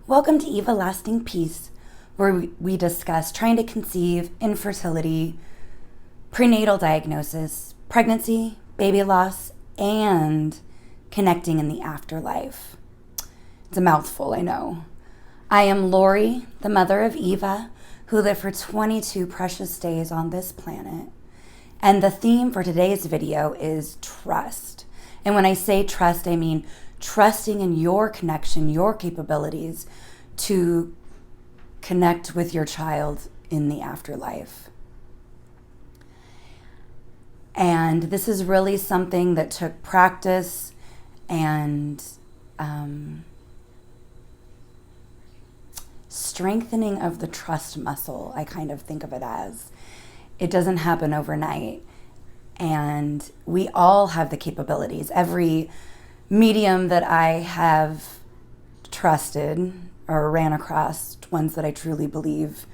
Welcome to Everlasting Peace, where we discuss trying to conceive, infertility, prenatal diagnosis, pregnancy, baby loss, and connecting in the afterlife. It's a mouthful, I know. I am Lori, the mother of Eva, who lived for 22 precious days on this planet. And the theme for today's video is trust. And when I say trust, I mean trusting in your connection, your capabilities to connect with your child in the afterlife. And this is really something that took practice and strengthening of the trust muscle, I kind of think of it as. It doesn't happen overnight. And we all have the capabilities. Every medium that I have trusted or ran across, ones that I truly believe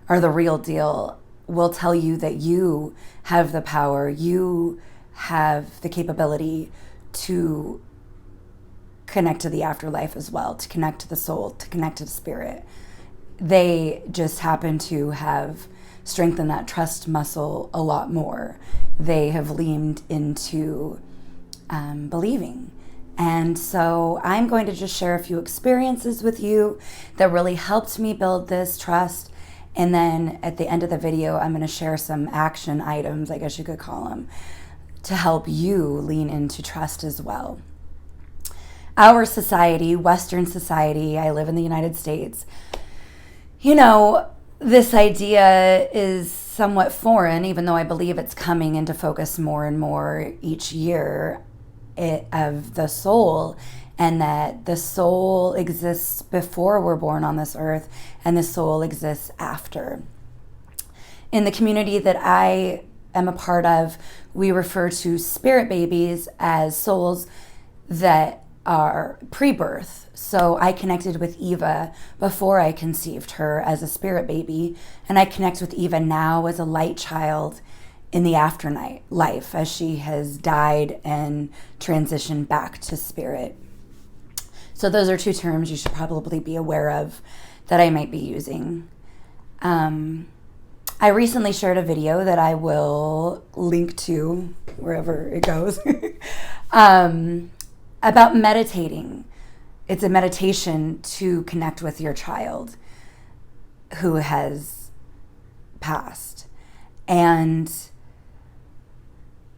are the real deal, will tell you that you have the power, you have the capability to connect to the afterlife as well, to connect to the soul, to connect to the spirit. They just happen to have strengthened that trust muscle a lot more. They have leaned into believing. And so I'm going to just share a few experiences with you that really helped me build this trust. And then at the end of the video, I'm going to share some action items, I guess you could call them, to help you lean into trust as well. Our society, Western society, I live in the United States, this idea is somewhat foreign, even though I believe it's coming into focus more and more each year, of the soul, and that the soul exists before we're born on this earth and the soul exists after. In the community that I am a part of, we refer to spirit babies as souls that are pre-birth. So I connected with Eva before I conceived her as a spirit baby, and I connect with Eva now as a light child in the afterlife as she has died and transitioned back to spirit. So those are two terms you should probably be aware of that I might be using. I recently shared a video that I will link to wherever it goes about meditating. It's a meditation to connect with your child who has passed. And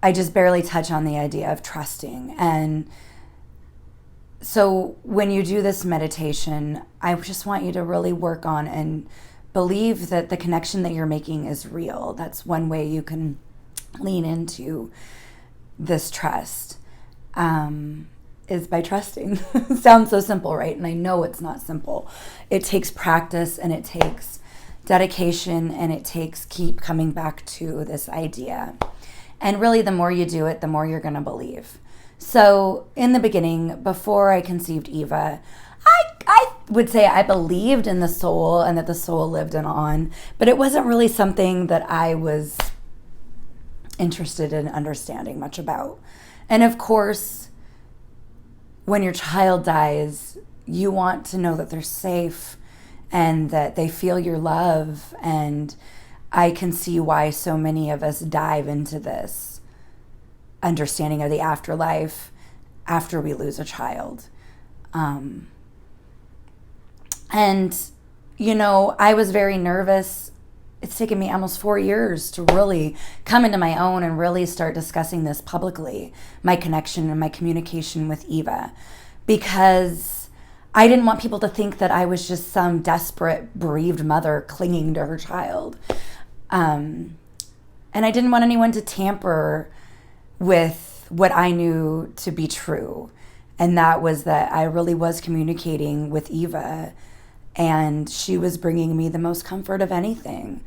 I just barely touch on the idea of trusting. And so when you do this meditation, I just want you to really work on and believe that the connection that you're making is real. That's one way you can lean into this trust, is by trusting. It sounds so simple, right? And I know it's not simple. It takes practice, and it takes dedication, and it takes keep coming back to this idea. And really, the more you do it, the more you're going to believe. So in the beginning, before I conceived Eva, I would say I believed in the soul and that the soul lived on, but it wasn't really something that I was interested in understanding much about. And of course, when your child dies, you want to know that they're safe and that they feel your love. And I can see why so many of us dive into this understanding of the afterlife after we lose a child. I was very nervous. It's taken me almost 4 years to really come into my own and really start discussing this publicly, my connection and my communication with Eva, because I didn't want people to think that I was just some desperate, bereaved mother clinging to her child. And I didn't want anyone to tamper with what I knew to be true. And that was that I really was communicating with Eva, and she was bringing me the most comfort of anything,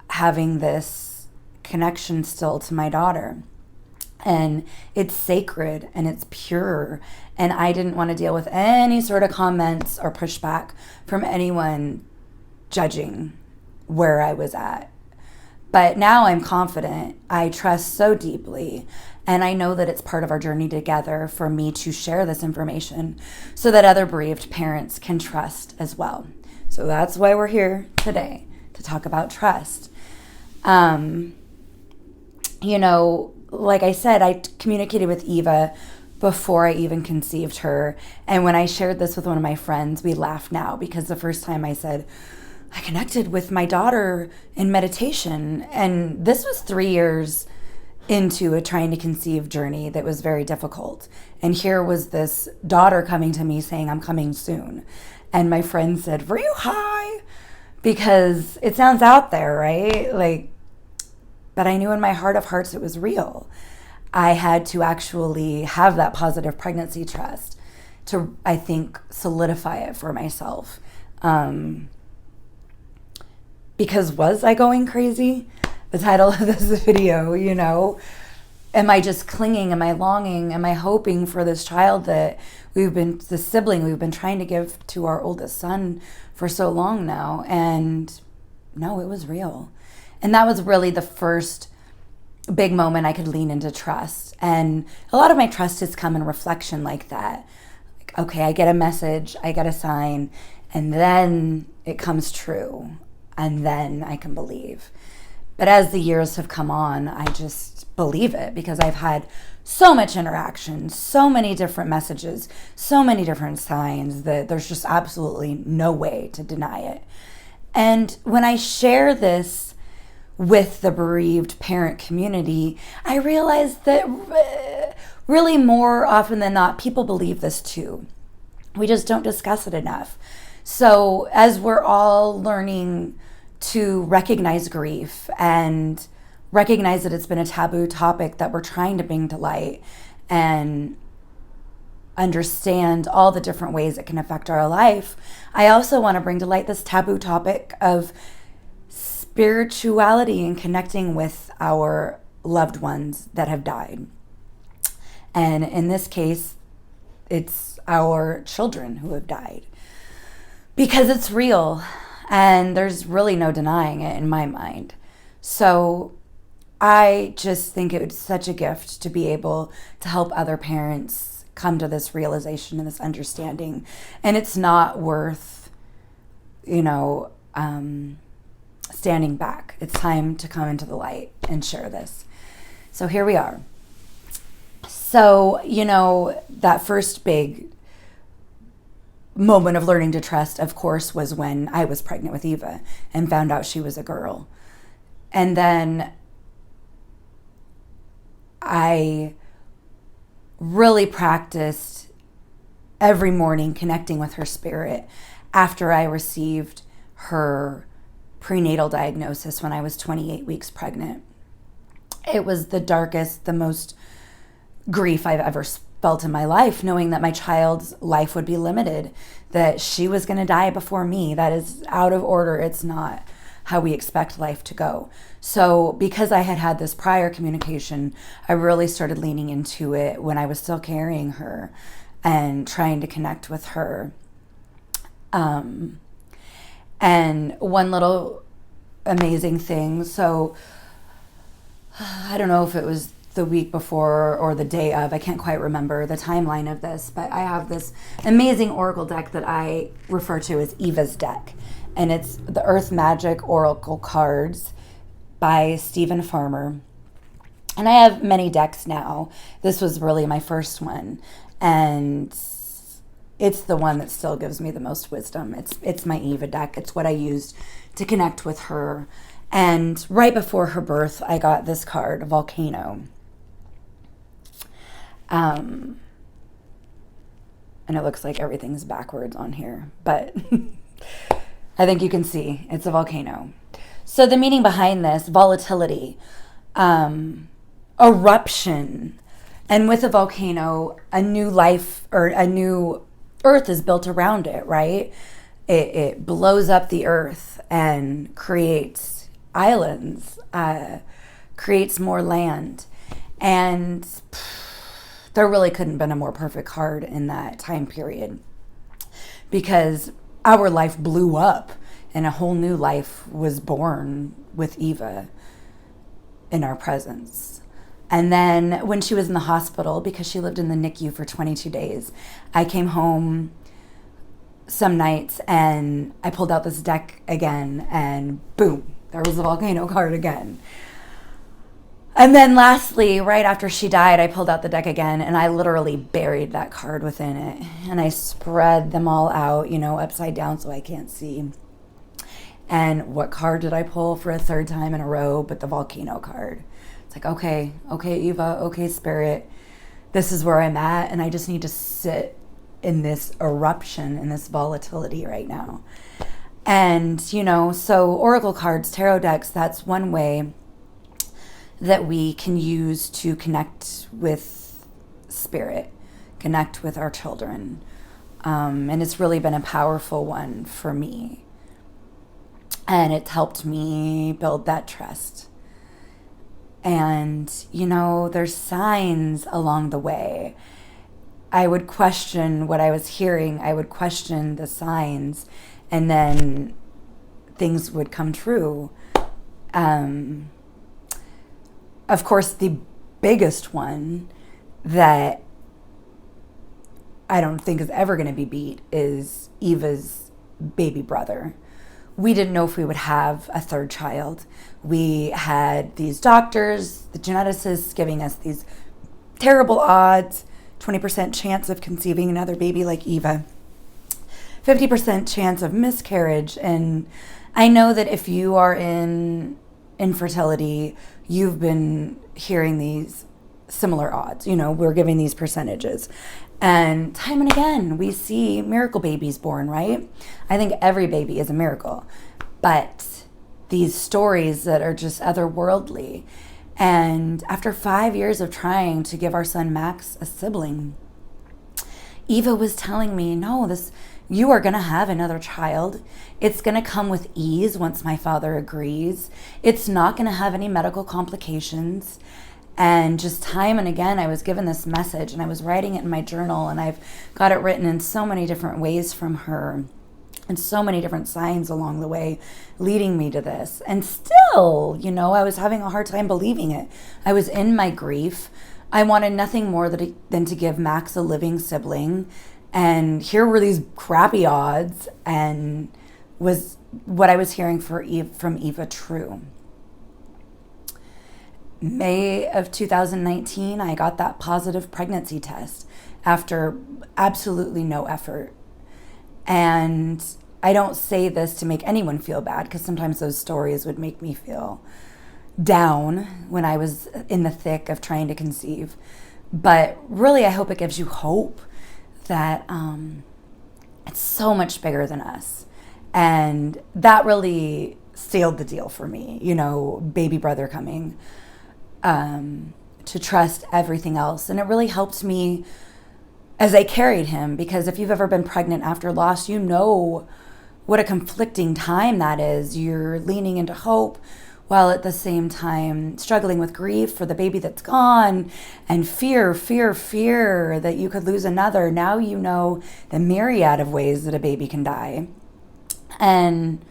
having this connection still to my daughter. And it's sacred and it's pure. And I didn't want to deal with any sort of comments or pushback from anyone judging where I was at. But now I'm confident. I trust so deeply. And I know that it's part of our journey together for me to share this information so that other bereaved parents can trust as well. So that's why we're here today, to talk about trust. Like I said, I communicated with Eva before I even conceived her. And when I shared this with one of my friends, we laugh now because the first time I said, I connected with my daughter in meditation. And this was 3 years into a trying to conceive journey that was very difficult. And here was this daughter coming to me saying, I'm coming soon. And my friend said, were you high? Because it sounds out there, right? But I knew in my heart of hearts it was real. I had to actually have that positive pregnancy trust to, I think, solidify it for myself. Because was I going crazy? The title of this video, am I just clinging? Am I longing? Am I hoping for this child the sibling we've been trying to give to our oldest son for so long now? And no, it was real. And that was really the first big moment I could lean into trust. And a lot of my trust has come in reflection like that. Okay, I get a message, I get a sign, and then it comes true. And then I can believe. But as the years have come on, I just believe it because I've had so much interaction, so many different messages, so many different signs that there's just absolutely no way to deny it. And when I share this with the bereaved parent community, I realize that really more often than not, people believe this too. We just don't discuss it enough. So as we're all learning to recognize grief and recognize that it's been a taboo topic that we're trying to bring to light and understand all the different ways it can affect our life, I also want to bring to light this taboo topic of spirituality and connecting with our loved ones that have died. And in this case, it's our children who have died. Because it's real, and there's really no denying it in my mind. So I just think it was such a gift to be able to help other parents come to this realization and this understanding. And it's not worth, standing back. It's time to come into the light and share this. So here we are. So, that first big moment of learning to trust, of course, was when I was pregnant with Eva and found out she was a girl. And then I really practiced every morning connecting with her spirit after I received her prenatal diagnosis when I was 28 weeks pregnant. It was the darkest, the most grief I've ever felt in my life, knowing that my child's life would be limited, that she was going to die before me. That is out of order. It's not how we expect life to go. So because I had had this prior communication, I really started leaning into it when I was still carrying her and trying to connect with her. And one little amazing thing, so I don't know if it was the week before or the day of, I can't quite remember the timeline of this, but I have this amazing oracle deck that I refer to as Eva's deck. And it's the Earth Magic Oracle cards by Stephen Farmer. And I have many decks now. This was really my first one. And it's the one that still gives me the most wisdom. It's my Eva deck. It's what I used to connect with her. And right before her birth, I got this card, Volcano. And it looks like everything's backwards on here, but I think you can see it's a volcano. So the meaning behind this, volatility, eruption, and with a volcano, a new life or a new earth is built around it, right? It blows up the earth and creates islands, creates more land. And there really couldn't have been a more perfect card in that time period, because our life blew up and a whole new life was born with Eva. in our presence. And then when she was in the hospital, because she lived in the NICU for 22 days, I came home some nights and I pulled out this deck again, and boom, there was the volcano card again. And then lastly, right after she died, I pulled out the deck again and I literally buried that card within it. And I spread them all out, upside down so I can't see. And what card did I pull for a third time in a row but the volcano card? It's like, okay, Eva, okay, Spirit, this is where I'm at, and I just need to sit in this eruption, in this volatility right now. And, so oracle cards, tarot decks, that's one way that we can use to connect with Spirit, connect with our children. And it's really been a powerful one for me. And it's helped me build that trust. And, there's signs along the way. I would question what I was hearing. I would question the signs, and then things would come true. Of course, the biggest one that I don't think is ever going to be beat is Eva's baby brother. We didn't know if we would have a third child. We had these doctors, the geneticists, giving us these terrible odds, 20% chance of conceiving another baby like Eva, 50% chance of miscarriage. And I know that if you are in infertility, you've been hearing these similar odds. We're giving these percentages. And time and again, we see miracle babies born, right? I think every baby is a miracle. But these stories that are just otherworldly. And after 5 years of trying to give our son Max a sibling, Eva was telling me, no, you are going to have another child. It's going to come with ease once my father agrees. It's not going to have any medical complications. And just time and again, I was given this message, and I was writing it in my journal, and I've got it written in so many different ways from her, and so many different signs along the way leading me to this. And still, I was having a hard time believing it. I was in my grief. I wanted nothing more than to give Max a living sibling. And here were these crappy odds, and was what I was hearing from Eva true? May of 2019, I got that positive pregnancy test after absolutely no effort. And I don't say this to make anyone feel bad, because sometimes those stories would make me feel down when I was in the thick of trying to conceive. But really, I hope it gives you hope that it's so much bigger than us. And that really sealed the deal for me, baby brother coming, to trust everything else. And it really helped me as I carried him, because if you've ever been pregnant after loss, you know what a conflicting time that is. You're leaning into hope while at the same time struggling with grief for the baby that's gone, and fear that you could lose another. Now you know the myriad of ways that a baby can die. And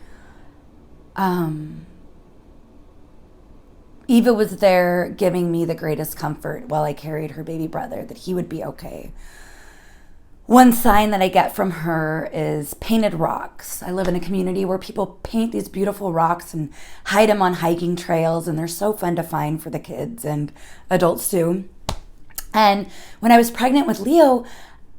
Eva was there giving me the greatest comfort while I carried her baby brother, that he would be okay. One sign that I get from her is painted rocks. I live in a community where people paint these beautiful rocks and hide them on hiking trails, and they're so fun to find for the kids and adults too. And when I was pregnant with Leo,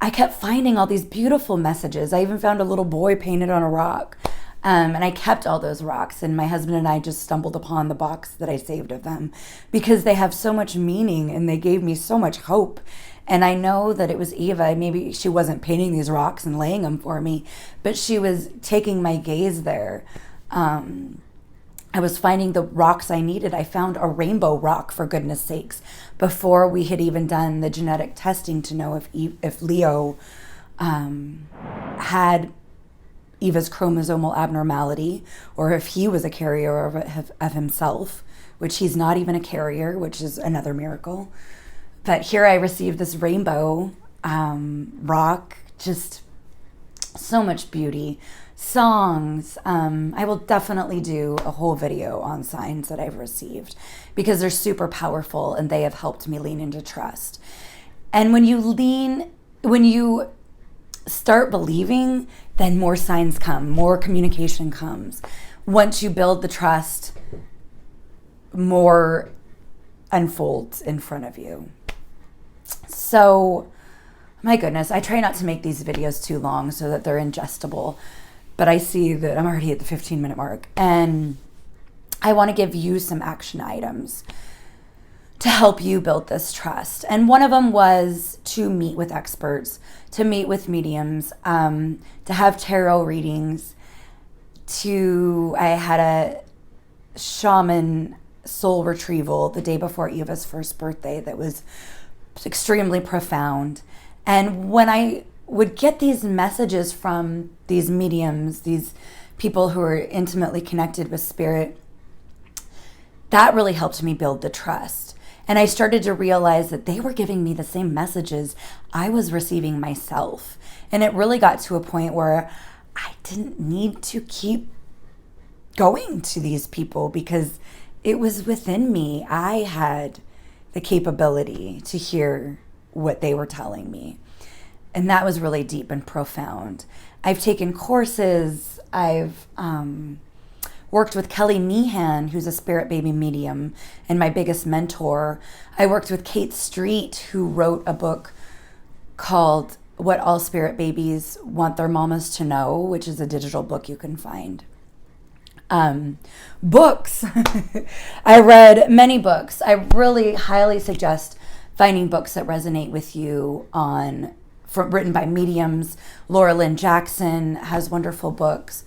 I kept finding all these beautiful messages. I even found a little boy painted on a rock. And I kept all those rocks, and my husband and I just stumbled upon the box that I saved of them, because they have so much meaning and they gave me so much hope. And I know that it was Eva. Maybe she wasn't painting these rocks and laying them for me, but she was taking my gaze there. I was finding the rocks I needed. I found a rainbow rock, for goodness sakes, before we had even done the genetic testing to know if Leo had Eva's chromosomal abnormality, or if he was a carrier of himself, which he's not even a carrier, which is another miracle. But here I received this rainbow rock, just so much beauty, songs. I will definitely do a whole video on signs that I've received because they're super powerful and they have helped me lean into trust. And when you start believing, then more signs come, more communication comes. Once you build the trust, more unfolds in front of you. So, my goodness, I try not to make these videos too long so that they're ingestible, but I see that I'm already at the 15-minute mark, and I want to give you some action items to help you build this trust. And one of them was to meet with experts, to meet with mediums, to have tarot readings, I had a shaman soul retrieval the day before Eva's first birthday that was extremely profound. And when I would get these messages from these mediums, these people who are intimately connected with spirit, that really helped me build the trust. And I started to realize that they were giving me the same messages I was receiving myself. And it really got to a point where I didn't need to keep going to these people because it was within me. I had the capability to hear what they were telling me. And that was really deep and profound. I've taken courses. I've worked with Kelly Meehan, who's a spirit baby medium and my biggest mentor. I worked with Kate Street, who wrote a book called What All Spirit Babies Want Their Mamas to Know, which is a digital book you can find. Books. I read many books. I really highly suggest finding books that resonate with you written by mediums. Laura Lynn Jackson has wonderful books.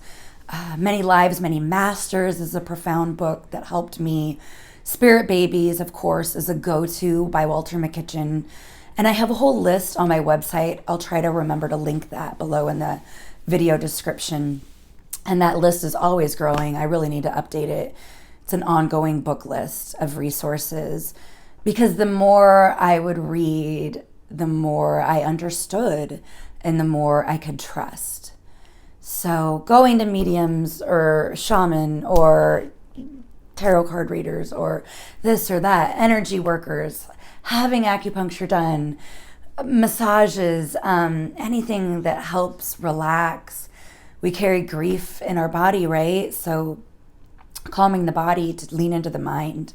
Many Lives, Many Masters is a profound book that helped me. Spirit Babies, of course, is a go-to by Walter Makitchen. And I have a whole list on my website. I'll try to remember to link that below in the video description. And that list is always growing. I really need to update it. It's an ongoing book list of resources because the more I would read, the more I understood and the more I could trust. So going to mediums or shaman or tarot card readers or this or that, energy workers, having acupuncture done, massages, anything that helps relax. We carry grief in our body, right? So calming the body to lean into the mind.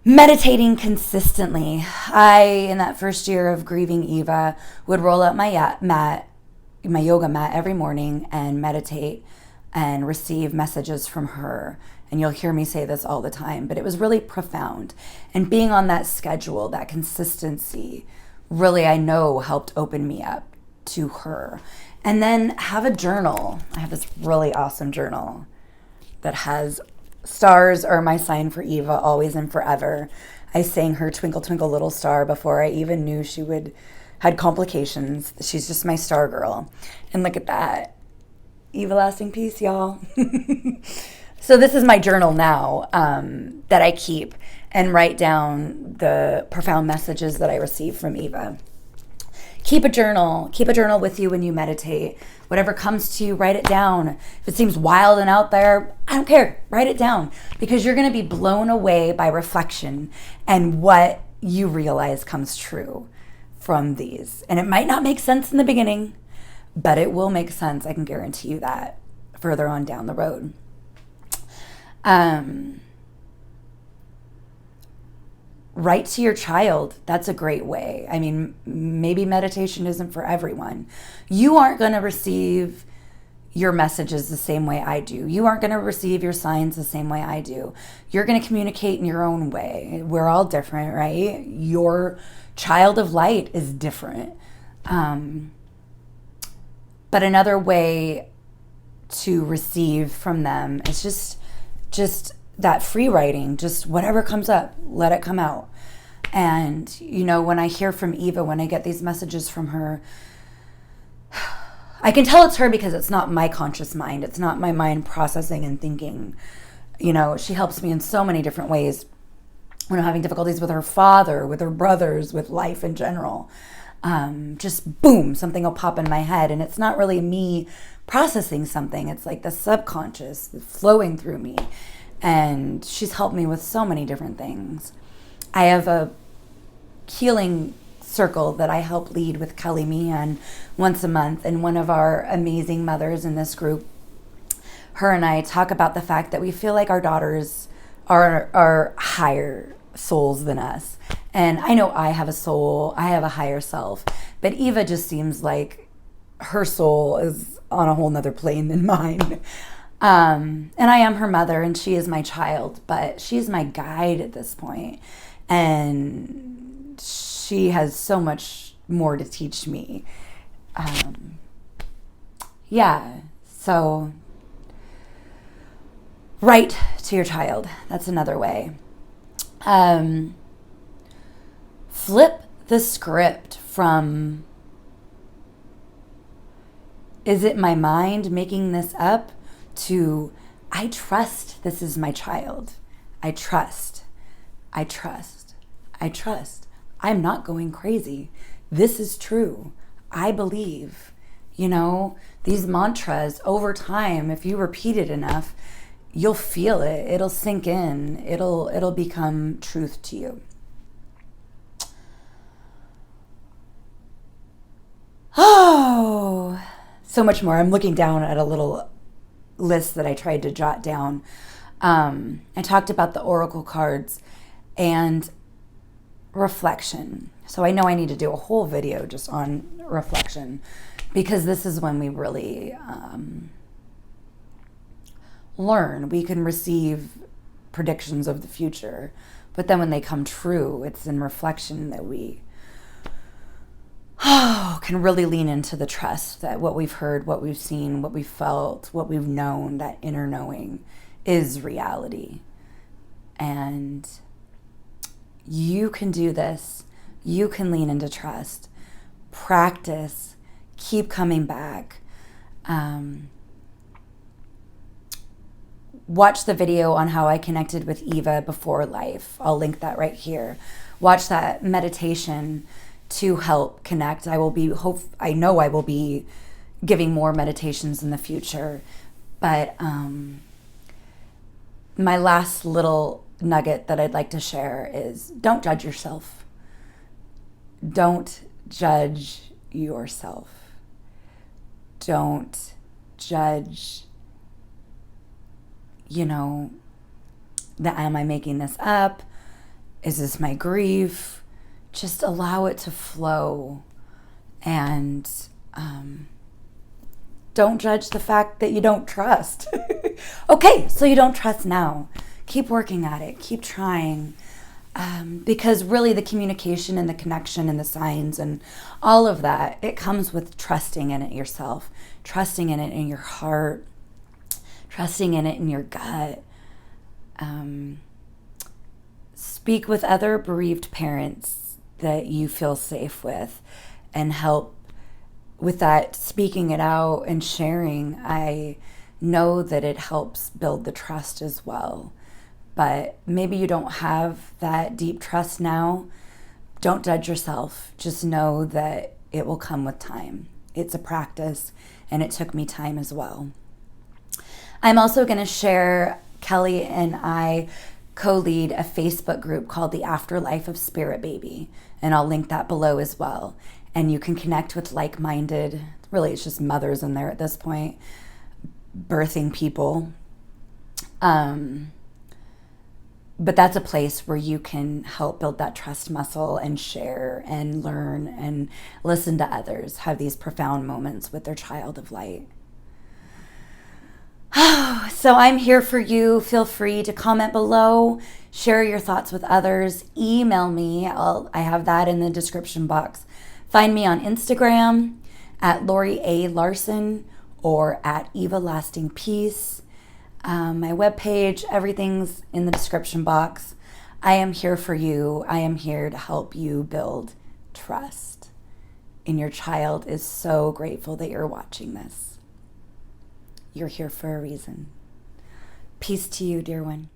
Meditating consistently. In that first year of grieving Eva, would roll out my yoga mat every morning and meditate and receive messages from her. And you'll hear me say this all the time, but it was really profound. And being on that schedule, that consistency, really, I know, helped open me up to her. And then have a journal. I have this really awesome journal that has stars are my sign for Eva, always and forever. I sang her Twinkle Twinkle Little Star before I even knew she had complications. She's just my star girl. And look at that. Evalasting peace, y'all. So this is my journal now that I keep and write down the profound messages that I receive from Eva. Keep a journal with you when you meditate. Whatever comes to you, write it down. If it seems wild and out there, I don't care. Write it down because you're going to be blown away by reflection and what you realize comes true from these. And it might not make sense in the beginning, but it will make sense. I can guarantee you that further on down the road. Write to your child. That's a great way. I mean, maybe meditation isn't for everyone. You aren't going to receive your messages the same way I do. You aren't going to receive your signs the same way I do. You're going to communicate in your own way. We're all different, right? Your child of light is different. But another way to receive from them is just that free writing, just whatever comes up, let it come out. And, when I hear from Eva, when I get these messages from her, I can tell it's her because it's not my conscious mind. It's not my mind processing and thinking. She helps me in so many different ways when I'm having difficulties with her father, with her brothers, with life in general. Just boom, something will pop in my head. And it's not really me processing something. It's like the subconscious flowing through me. And she's helped me with so many different things. I have a healing circle that I help lead with Kelly Meehan once a month. And one of our amazing mothers in this group, her and I talk about the fact that we feel like our daughters are higher souls than us. And I know I have a soul, I have a higher self, but Eva just seems like her soul is on a whole nother plane than mine. And I am her mother and she is my child, but she's my guide at this point. And she has so much more to teach me. So write to your child. That's another way. Flip the script from, is it my mind making this up, to, I trust this is my child. I trust. I'm not going crazy. This is true. I believe. These mantras over time, if you repeat it enough, you'll feel it. It'll sink in. It'll become truth to you. Oh, so much more. I'm looking down at a little list that I tried to jot down. I talked about the oracle cards and reflection. So I know I need to do a whole video just on reflection, because this is when we really learn. We can receive predictions of the future, but then when they come true, it's in reflection that we can really lean into the trust that what we've heard, what we've seen, what we've felt, what we've known, that inner knowing is reality. And you can do this. You can lean into trust. Practice. Keep coming back. Watch the video on how I connected with Eva before life. I'll link that right here. Watch that meditation to help connect. I know I will be giving more meditations in the future. But my last little nugget that I'd like to share is, don't judge yourself. Don't judge yourself. Don't judge, that am I making this up? Is this my grief? Just allow it to flow. And don't judge the fact that you don't trust. Okay, so you don't trust now. Keep working at it. Keep trying. Because really the communication and the connection and the signs and all of that, it comes with trusting in it yourself, trusting in it in your heart, trusting in it in your gut. Speak with other bereaved parents that you feel safe with and help with that, speaking it out and sharing. I know that it helps build the trust as well. But maybe you don't have that deep trust now. Don't judge yourself. Just know that it will come with time. It's a practice, and it took me time as well. I'm also going to share, Kelly and I co-lead a Facebook group called the Afterlife of Spirit Baby, and I'll link that below as well. And you can connect with like-minded, really it's just mothers in there at this point, birthing people. But that's a place where you can help build that trust muscle and share and learn and listen to others have these profound moments with their child of light. So I'm here for you. Feel free to comment below, share your thoughts with others, email me. I have that in the description box. Find me on Instagram at Lori A. Larson or at evalastingpeace. My webpage, everything's in the description box. I am here for you. I am here to help you build trust. And your child is so grateful that you're watching this. You're here for a reason. Peace to you, dear one.